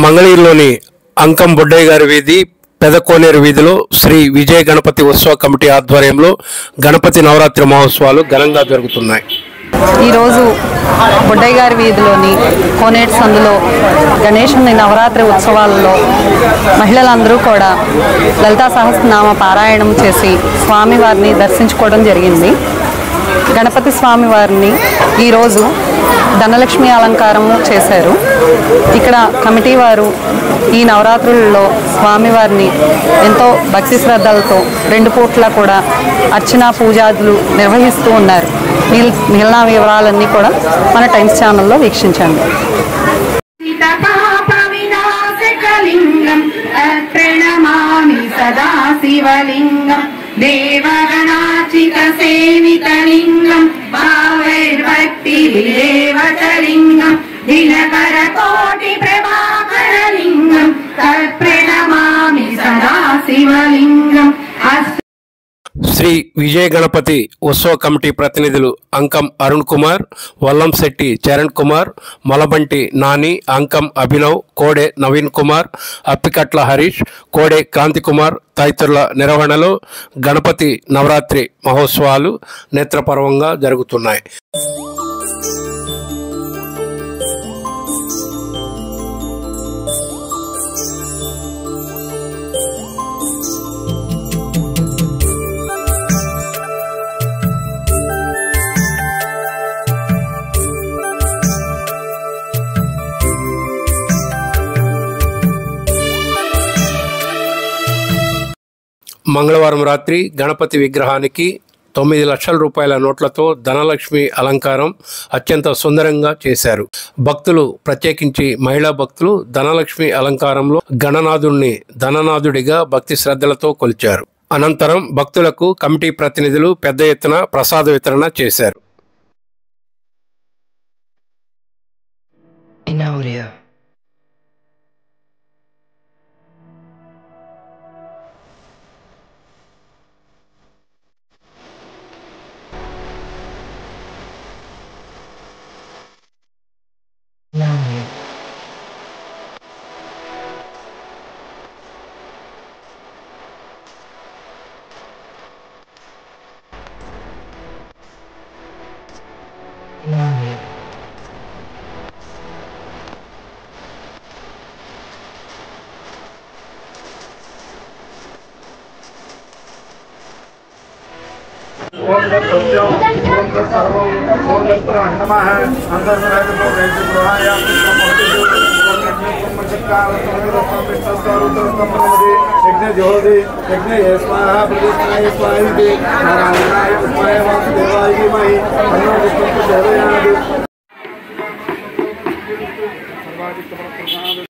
మంగళగిరిలోని అంకం బొడ్డయ్య గారి వీధి పెదకోనేరు వీధిలో శ్రీ విజయ గణపతి ఉత్సవ కమిటీ ఆధ్వర్యంలో గణపతి నవరాత్రి మహోత్సవాలు ఘనంగా జరుగుతున్నాయి. ఈరోజు బొడ్డయ్య గారి వీధిలోని కోనేటి సందులో గణేశుని నవరాత్రి ఉత్సవాలలో మహిళలందరూ కూడా లలితా సహస్రనామ పారాయణం చేసి స్వామివారిని దర్శించుకోవడం జరిగింది. గణపతి స్వామివారిని ఈరోజు ధనలక్ష్మి అలంకారము చేశారు. ఇక్కడ కమిటీ వారు ఈ నవరాత్రులలో స్వామివారిని ఎంతో భక్తి శ్రద్ధలతో 2 పూట్ల కూడా అర్చన పూజాదులు నిర్వహిస్తూ ఉన్నారు. మిగిలిన వివరాలన్నీ కూడా మన టైమ్స్ ఛానల్లో వీక్షించండి. దేవగణాచిత సేవితలింగం భావైర్భక్తి దేవతలింగం దినకర కోటి ప్రభాకరలింగం తత్ప్రణమామి సదా శివలింగం. శ్రీ విజయ గణపతి ఉత్సవ కమిటీ ప్రతినిధులు అంకం అరుణ్ కుమార్, వల్లంశెట్టి చరణ్ కుమార్, మలబంటి నాని, అంకం అభినవ్, కోడే నవీన్ కుమార్, అప్పికట్ల హరీష్, కోడే క్రాంతి కుమార్ తదితరుల నిర్వహణలో గణపతి నవరాత్రి మహోత్సవాలు నేత్రపర్వంగా జరుగుతున్నాయి. మంగళవారం రాత్రి గణపతి విగ్రహానికి 9 లక్షల రూపాయల నోట్లతో ధనలక్ష్మి అలంకారం అత్యంత సుందరంగా చేశారు. భక్తులు, ప్రత్యేకించి మహిళా భక్తులు ధనలక్ష్మి అలంకారంలో గణనాథుడిని ధననాథుడిగా భక్తి శ్రద్ధలతో కొలిచారు. అనంతరం భక్తులకు కమిటీ ప్రతినిధులు పెద్ద ఎత్తున ప్రసాద వితరణ చేశారు. ओम दत्तों ओम दत्तर्वं ओम दत्तरहणमः अंतर्गतो वैद्यगृहाया यज्ञ ज्योति यज्ञ स्वाहा प्रतिष्ठाय स्वाहा नारायणाय देवाय धीमहि अन्नो विष्णु देवयानादि